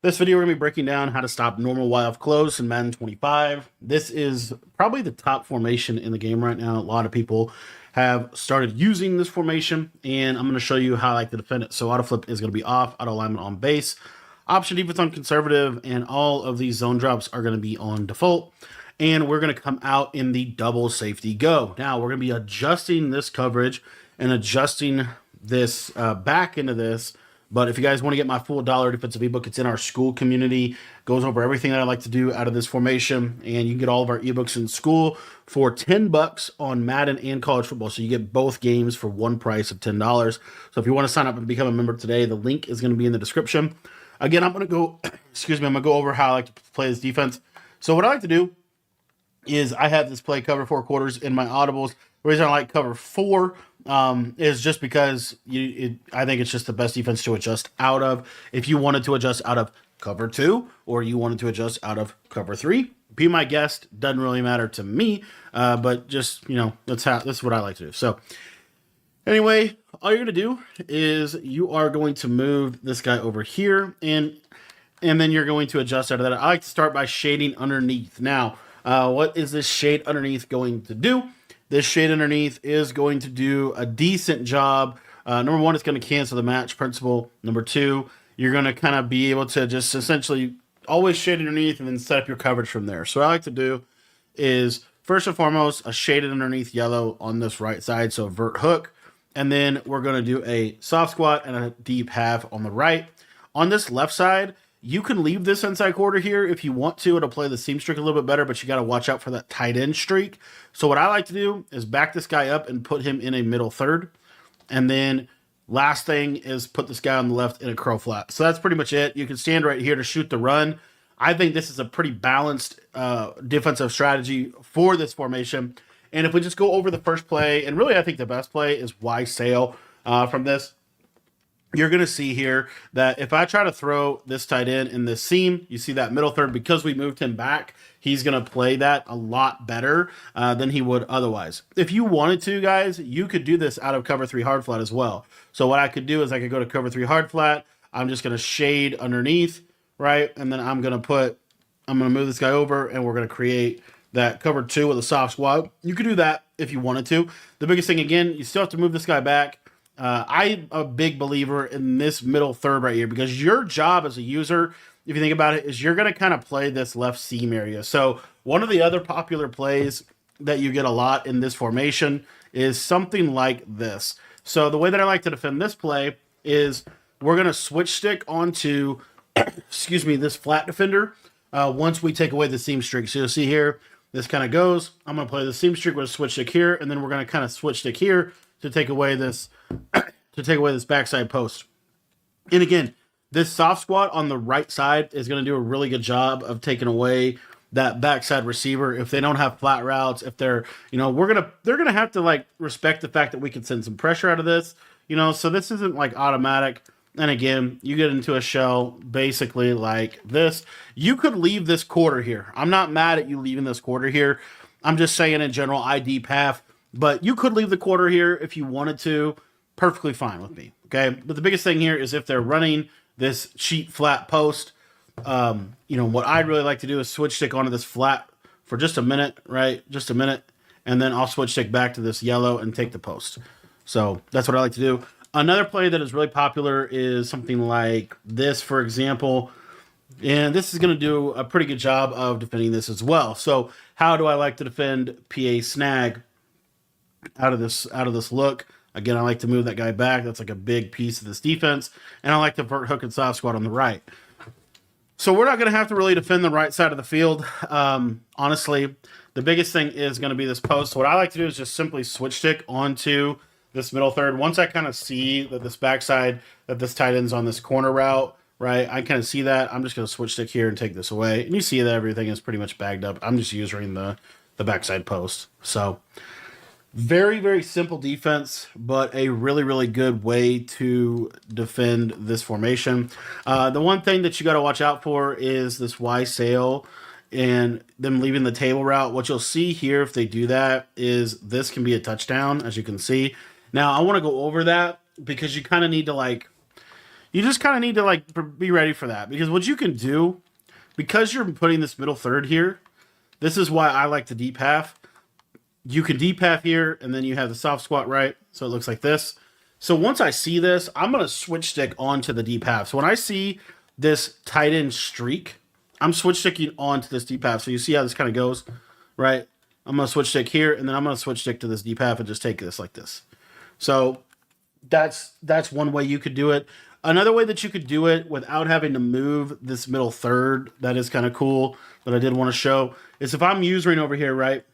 This video, we're going to be breaking down how to stop normal Y-off close in Madden 25. This is probably the top formation in the game right now. A lot of people have started using this formation, and I'm going to show you how I like to defend it. So auto flip is going to be off, auto alignment on base, option defense on conservative, and all of these zone drops are going to be on default. And we're going to come out in the double safety go. Now we're going to be adjusting this coverage and adjusting this back into this. But if you guys want to get my full dollar defensive ebook, it's in our school community. Goes over everything that I like to do out of this formation, and you can get all of our ebooks in school for $10 on Madden and college football. So you get both games for one price of $10. So if you want to sign up and become a member today, the link is going to be in the description. Again, I'm going to go, excuse me, I'm going to go over how I like to play this defense. So what I like to do is I have this play cover 4 quarters in my audibles. The reason I like cover 4 is just because I think it's just the best defense to adjust out of. If you wanted to adjust out of cover 2 or you wanted to adjust out of cover 3, be my guest. Doesn't really matter to me, but just, that's what I like to do. So anyway, all you're going to do is you are going to move this guy over here, and then you're going to adjust out of that. I like to start by shading underneath. Now, what is this shade underneath going to do? This shade underneath is going to do a decent job. Number one, it's going to cancel the match principle. Number two, you're going to kind of be able to just essentially always shade underneath and then set up your coverage from there. So what I like to do is, first and foremost, a shaded underneath yellow on this right side, so vert hook. And then we're going to do a soft squat and a deep half on the right. On this left side, you can leave this inside quarter here if you want to. It'll play the seam streak a little bit better, but you got to watch out for that tight end streak. So what I like to do is back this guy up and put him in a middle third. And then last thing is put this guy on the left in a curl flat. So that's pretty much it. You can stand right here to shoot the run. I think this is a pretty balanced defensive strategy for this formation. And if we just go over the first play, and really I think the best play is Y sail from this. You're going to see here that if I try to throw this tight end in this seam, you see that middle third, because we moved him back, he's going to play that a lot better than he would otherwise. If you wanted to, guys, you could do this out of cover 3 hard flat as well. So what I could do is I could go to cover 3 hard flat. I'm just going to shade underneath, right? And then I'm going to move this guy over, and we're going to create that cover 2 with a soft squat. You could do that if you wanted to. The biggest thing, again, you still have to move this guy back. I'm a big believer in this middle third right here, because your job as a user, if you think about it, is you're going to kind of play this left seam area. So one of the other popular plays that you get a lot in this formation is something like this. So the way that I like to defend this play is we're going to switch stick onto, excuse me, this flat defender once we take away the seam streak. So you'll see here, this kind of goes. I'm going to play the seam streak with a switch stick here, and then we're going to kind of switch stick here to take away this backside post. And again, this soft squat on the right side is going to do a really good job of taking away that backside receiver. If they don't have flat routes, if they're, they're gonna have to like respect the fact that we can send some pressure out of this, so this isn't like automatic. And again, you get into a shell basically like this. You could leave this quarter here. I'm not mad at you leaving this quarter here. I'm just saying in general, I deep half. But you could leave the quarter here if you wanted to. Perfectly fine with me, okay? But the biggest thing here is if they're running this cheap flat post, what I'd really like to do is switch stick onto this flat for just a minute, right? Just a minute. And then I'll switch stick back to this yellow and take the post. So that's what I like to do. Another play that is really popular is something like this, for example. And this is going to do a pretty good job of defending this as well. So how do I like to defend PA snag out of this look? Again, I like to move that guy back. That's like a big piece of this defense. And I like to vert hook and soft squat on the right. So we're not going to have to really defend the right side of the field. Honestly, the biggest thing is going to be this post. So what I like to do is just simply switch stick onto this middle third. Once I kind of see that this backside, that this tight end's on this corner route, right? I kind of see that. I'm just going to switch stick here and take this away. And you see that everything is pretty much bagged up. I'm just using the backside post. So very, very simple defense, but a really, really good way to defend this formation. The one thing that you got to watch out for is this Y sail and them leaving the table route. What you'll see here if they do that is this can be a touchdown, as you can see. Now, I want to go over that because you kind of need to you just kind of need to like be ready for that, because what you can do, because you're putting this middle third here, this is why I like the deep half. You can deep half here, and then you have the soft squat right, so it looks like this. So once I see this, I'm going to switch stick onto the deep half. So when I see this tight end streak, I'm switch sticking onto this deep half. So you see how this kind of goes, right? I'm going to switch stick here, and then I'm going to switch stick to this deep half and just take this like this. So that's one way you could do it. Another way that you could do it without having to move this middle third, that is kind of cool, that I did want to show, is if I'm usering over here, right,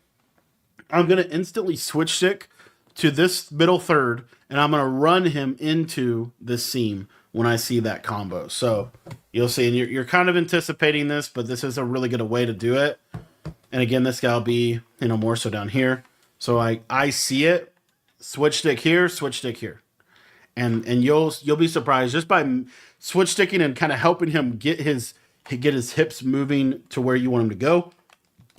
I'm going to instantly switch stick to this middle third, and I'm going to run him into this seam when I see that combo. So you'll see, and you're kind of anticipating this, but this is a really good way to do it. And again, this guy will be, more so down here. So I see it, switch stick here, switch stick here. And you'll be surprised just by switch sticking and kind of helping him get his hips moving to where you want him to go.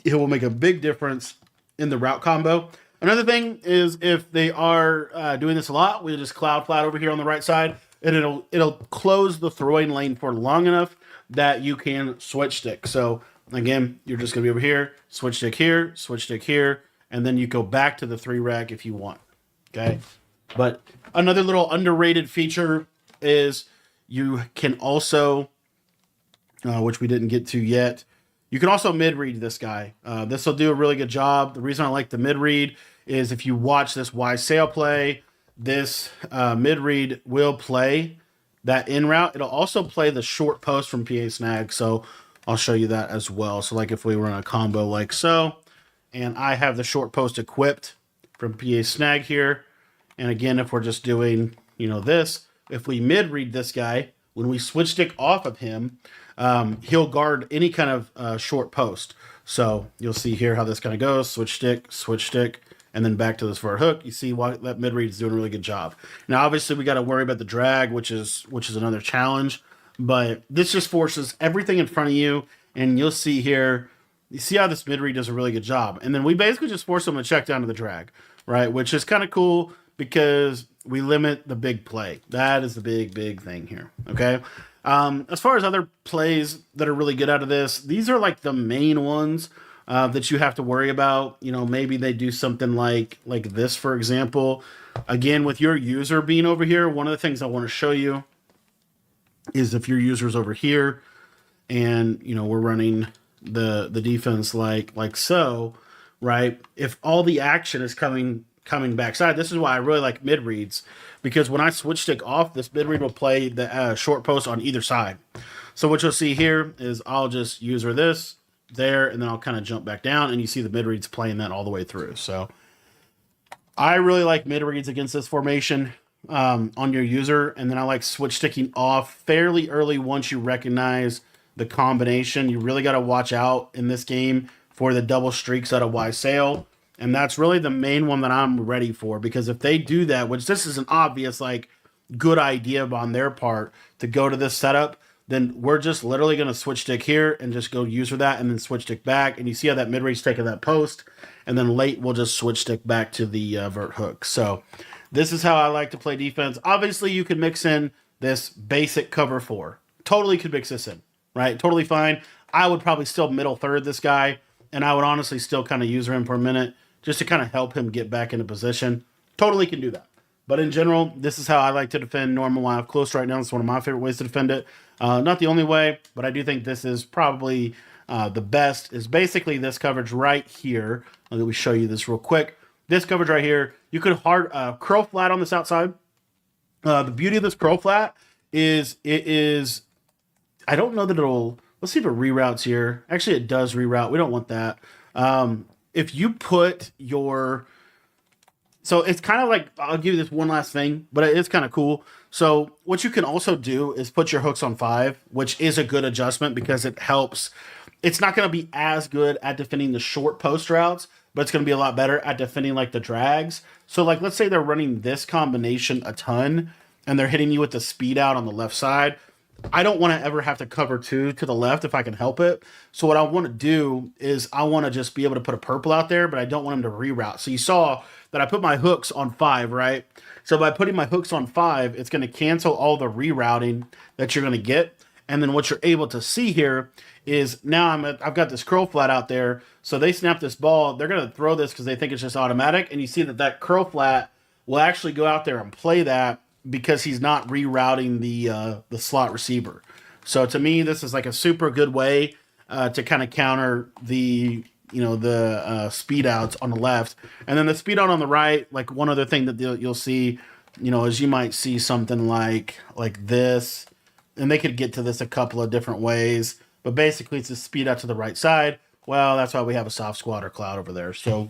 It will make a big difference in the route combo. Another thing is, if they are doing this a lot, we just cloud flat over here on the right side, and it'll close the throwing lane for long enough that you can switch stick. So again, you're just gonna be over here, switch stick here, and then you go back to the 3 rec if you want. Okay. But another little underrated feature is you can also, which we didn't get to yet, you can also mid-read this guy. This will do a really good job. The reason I like the mid-read is if you watch this Y sail play, this mid-read will play that in route. It'll also play the short post from PA snag. So I'll show you that as well. So like if we run a combo like so, and I have the short post equipped from PA snag here. And again, if we're just doing, this, if we mid-read this guy, when we switch stick off of him, he'll guard any kind of short post. So you'll see here how this kind of goes. Switch stick, and then back to this forward hook. You see why that mid-read is doing a really good job. Now, obviously, we got to worry about the drag, which is another challenge. But this just forces everything in front of you, and you'll see here, you see how this mid-read does a really good job. And then we basically just force them to check down to the drag, right? Which is kind of cool, because we limit the big play. That is the big thing here, okay? As far as other plays that are really good out of this, these are like the main ones that you have to worry about. Maybe they do something like this, for example. Again, with your user being over here, one of the things I want to show you is if your user's over here and, we're running the defense like so, right? If all the action is coming backside. This is why I really like mid reads, because when I switch stick off, this mid read will play the short post on either side. So what you'll see here is I'll just user this there, and then I'll kind of jump back down, and you see the mid reads playing that all the way through. So I really like mid reads against this formation on your user, and then I like switch sticking off fairly early once you recognize the combination. You really got to watch out in this game for the double streaks out of Y sail. And that's really the main one that I'm ready for, because if they do that, which this is an obvious, good idea on their part to go to this setup, then we're just literally going to switch stick here and just go user that and then switch stick back. And you see how that mid-range taking that post, and then late we'll just switch stick back to the vert hook. So this is how I like to play defense. Obviously, you can mix in this basic cover 4. Totally could mix this in, right? Totally fine. I would probably still middle third this guy, and I would honestly still kind of user him for a minute, just to kind of help him get back into position. Totally can do that. But in general, this is how I like to defend normal live close right now. It's one of my favorite ways to defend it. Not the only way, but I do think this is probably the best, is basically this coverage right here. Let me show you this real quick. This coverage right here, you could curl flat on this outside. The beauty of this curl flat is I don't know that it'll, let's see if it reroutes here. Actually, it does reroute. We don't want that. If you put your, so it's kind of like, I'll give you this one last thing, but it is kind of cool. So what you can also do is put your hooks on 5, which is a good adjustment because it helps. It's not going to be as good at defending the short post routes, but it's going to be a lot better at defending the drags. So let's say they're running this combination a ton and they're hitting you with the speed out on the left side. I don't want to ever have to cover 2 to the left if I can help it. So what I want to do is I want to just be able to put a purple out there, but I don't want him to reroute. So you saw that I put my hooks on 5, right? So by putting my hooks on 5, it's going to cancel all the rerouting that you're going to get. And then what you're able to see here is now I've got this curl flat out there. So they snap this ball. They're going to throw this because they think it's just automatic. And you see that curl flat will actually go out there and play that because he's not rerouting the slot receiver. So to me, this is like a super good way to kind of counter the speed outs on the left. And then the speed out on the right, like one other thing that you'll see, is you might see something like this, and they could get to this a couple of different ways, but basically it's a speed out to the right side. Well, that's why we have a soft squat or cloud over there. So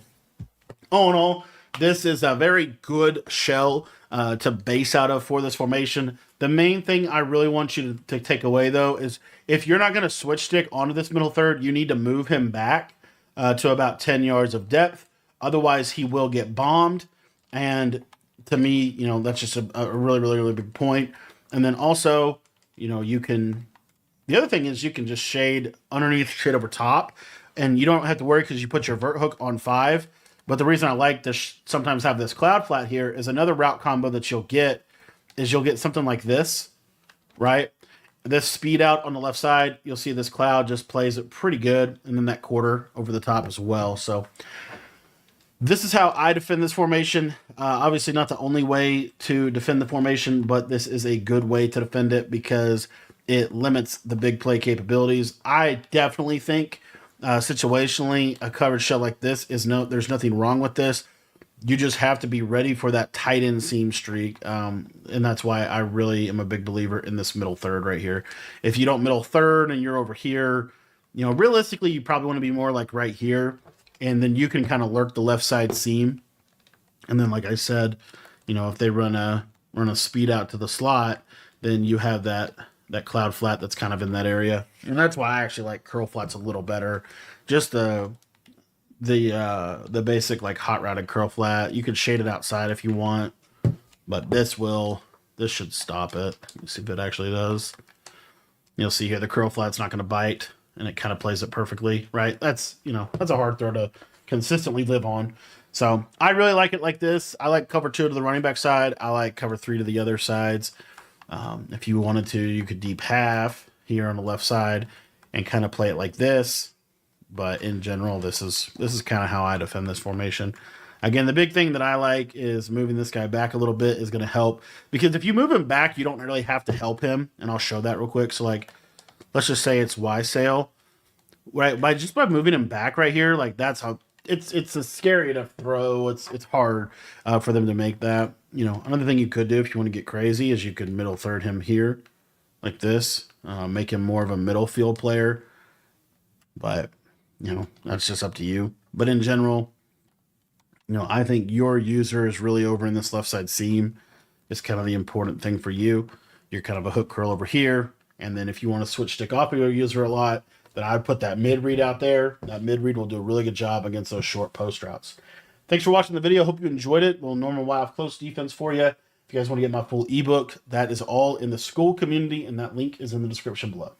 all in all, this is a very good shell to base out of for this formation. The main thing I really want you to take away, though, is if you're not going to switch stick onto this middle third, you need to move him back to about 10 yards of depth. Otherwise, he will get bombed. And to me, that's just a really, really, really big point. And then also, you can... The other thing is you can just shade underneath, shade over top. And you don't have to worry because you put your vert hook on 5. But the reason I like to sometimes have this cloud flat here is another route combo that you'll get something like this, right? This speed out on the left side, you'll see this cloud just plays it pretty good. And then that quarter over the top as well. So this is how I defend this formation. Obviously not the only way to defend the formation, but this is a good way to defend it because it limits the big play capabilities. I definitely think situationally, a coverage shell like this there's nothing wrong with this. You just have to be ready for that tight end seam streak. And that's why I really am a big believer in this middle third right here. If you don't middle third and you're over here, realistically, you probably want to be more like right here. And then you can kind of lurk the left side seam. And then, like I said, if they run a speed out to the slot, then you have that cloud flat that's kind of in that area. And that's why I actually like curl flats a little better. Just the basic like hot routed curl flat. You can shade it outside if you want, but this should stop it. Let me see if it actually does. You'll see here the curl flat's not going to bite, and it kind of plays it perfectly, right? That's a hard throw to consistently live on. So I really like it like this. I like cover 2 to the running back side. I like cover 3 to the other sides. If you wanted to, you could deep half here on the left side and kind of play it like this. But in general, this is kind of how I defend this formation. Again, the big thing that I like is moving this guy back a little bit is going to help. Because if you move him back, you don't really have to help him. And I'll show that real quick. So, like, let's just say it's Y sail. Right? By moving him back right here, like, that's how... It's a scary to throw. It's hard for them to make that. Another thing you could do if you want to get crazy is you could middle third him here like this. Make him more of a middle field player. But, that's just up to you. But in general, I think your user is really over in this left side seam. It's kind of the important thing for you. You're kind of a hook curl over here. And then if you want to switch stick off of your user a lot, then I'd put that mid read out there. That mid read will do a really good job against those short post routes. Thanks for watching the video. Hope you enjoyed it. Little normal wild close defense for you. If you guys want to get my full ebook, that is all in the school community, and that link is in the description below.